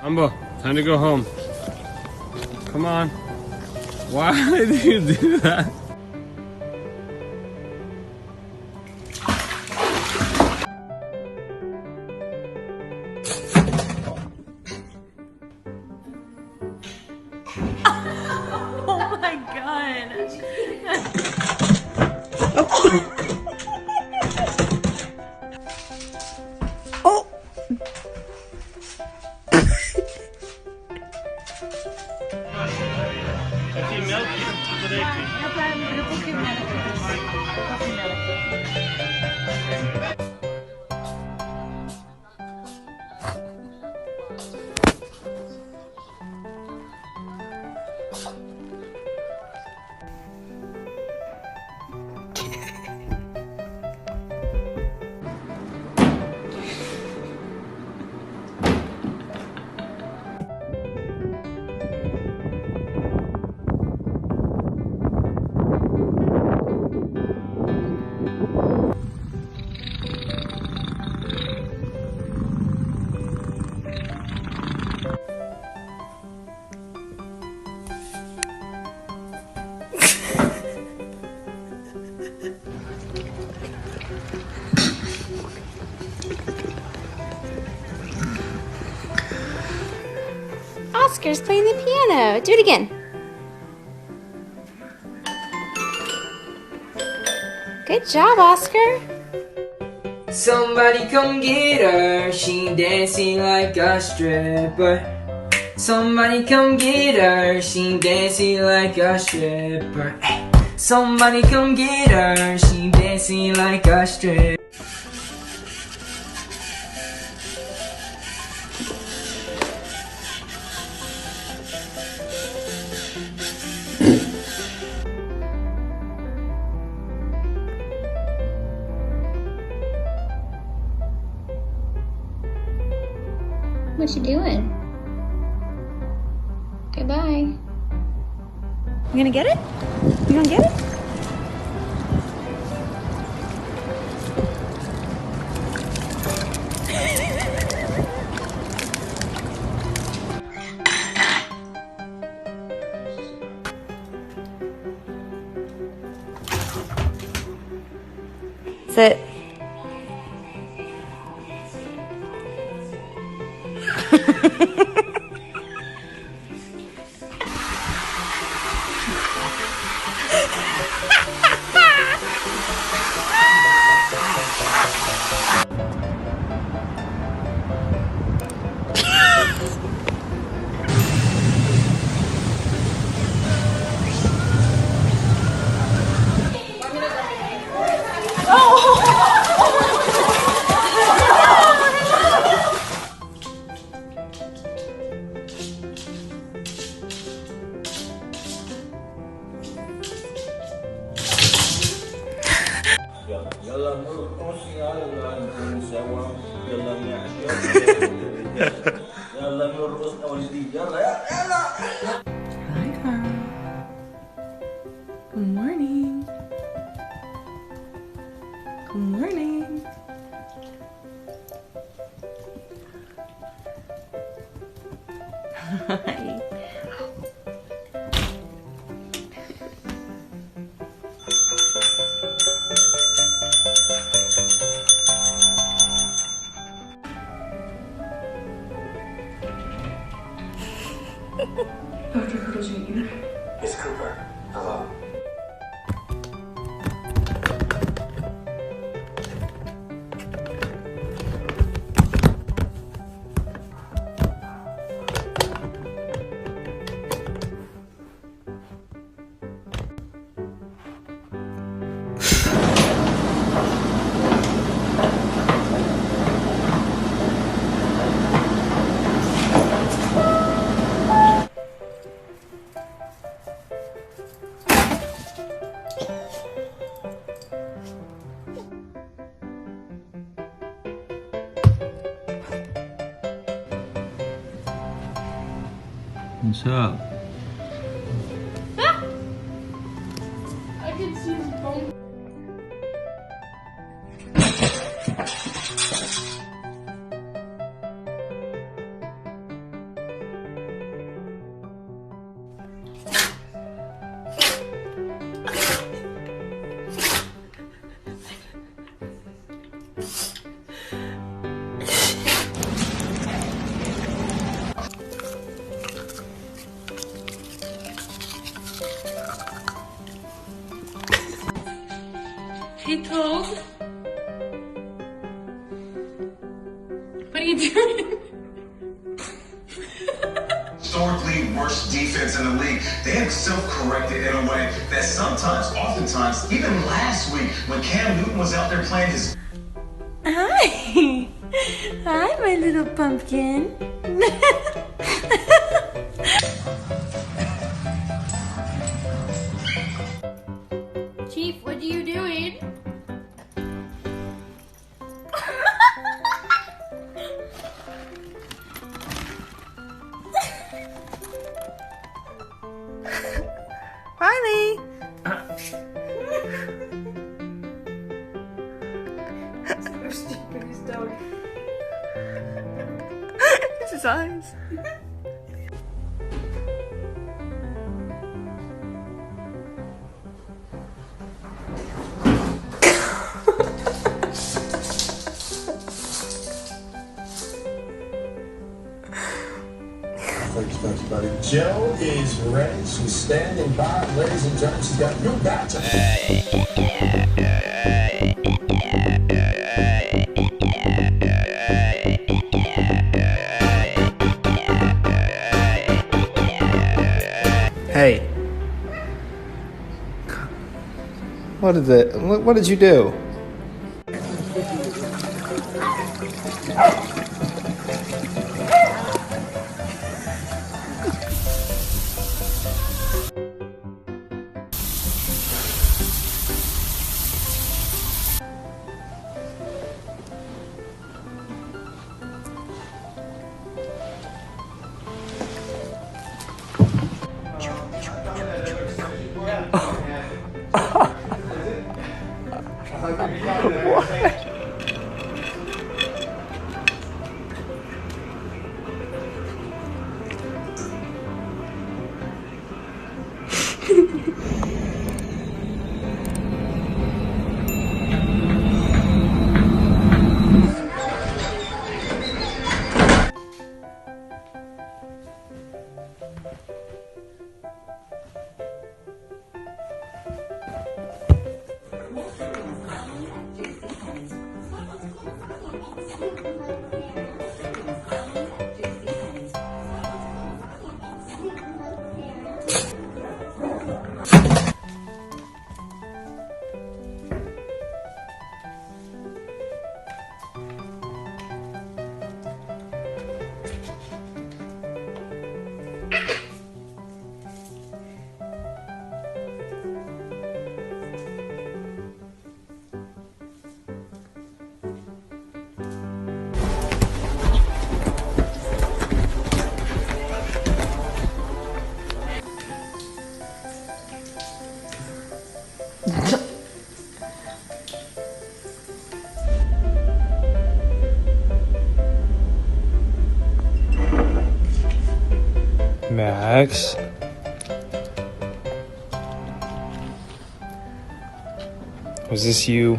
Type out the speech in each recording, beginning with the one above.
Amber, time to go home. Come on. Why did you do that? Oh my god. Oh. Oscar's playing the piano. Do it again. Good job, Oscar. Somebody come get her, she dancing like a stripper. Somebody come get her, she dancing like a stripper. Somebody come get her, she dancing like a stripper. What you doing? Okay, bye. You gonna get it? You gonna get it? Sit. يلا نرقص يلا نكون سوا يلا نعجب يلا نرقص اول جديد يلا يلا. Hi, Carl. Good morning. Good morning. Hi. Dr. Carlosine. It's Cooper. Hello. What's up? I can see his bone. Hey, Toad. What are you doing? Historically worst defense in the league. They have self-corrected in a way that oftentimes, even last week when Cam Newton was out there playing his... Hi. Hi, my little pumpkin. Chief, what are you doing? Riley. So stupid, he's dog. It's his eyes. Thanks, buddy. Joe is ready. She's standing by. Ladies and gentlemen, she's got new bats. Hey. What did you do? Max. Was this you?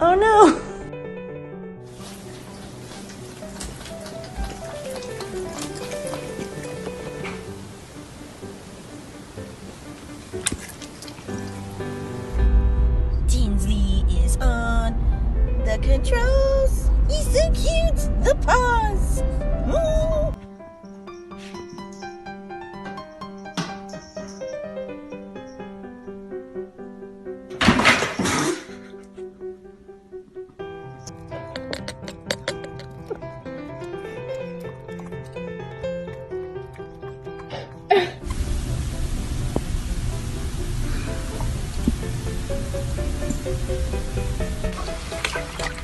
Oh no. Tinsley is on the controls. He's so cute. The paws. Ooh.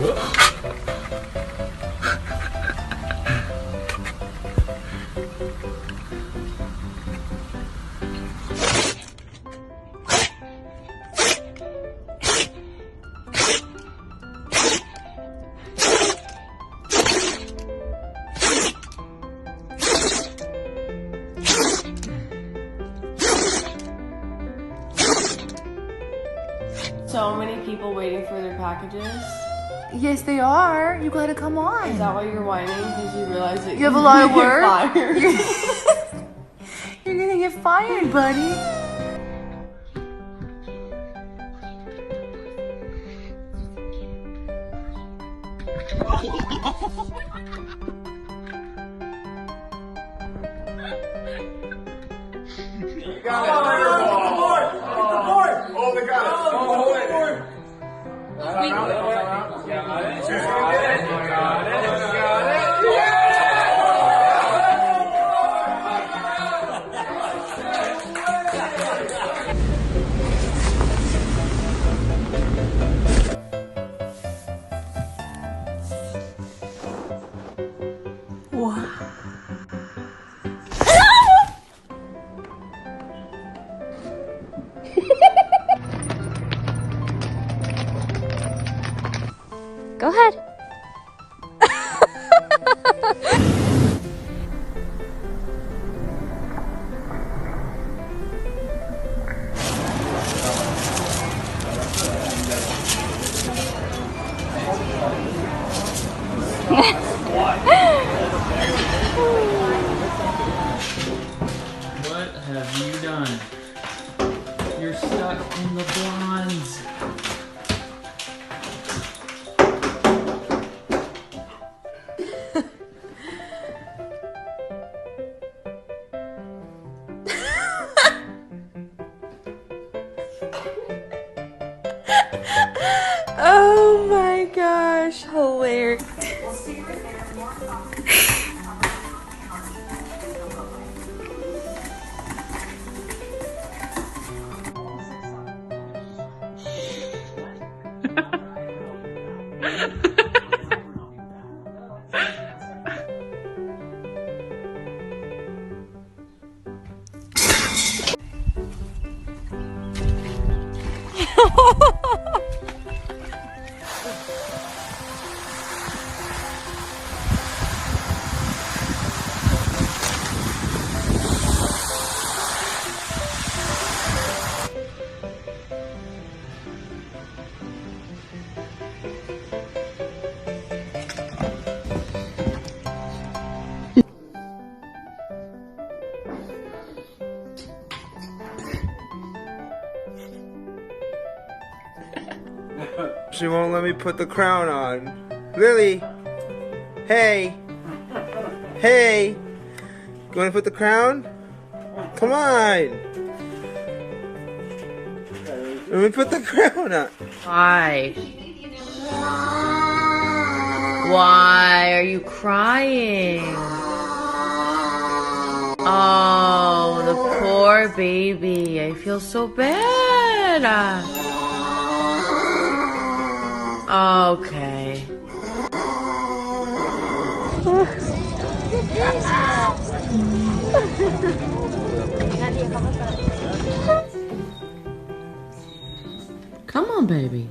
So many people waiting for their packages. Yes, they are. You gotta come on. Is that why you're whining? Because you realize that You have a lot of work? Fired. You're gonna get fired, buddy. Go ahead. What have you done? You're stuck in the blondes. Oh my gosh, hilarious. She won't let me put the crown on. Lily! Hey! Hey! You want to put the crown? Come on! Let me put the crown on. Why? Why are you crying? Oh, the poor baby. I feel so bad. Okay. Come on, baby.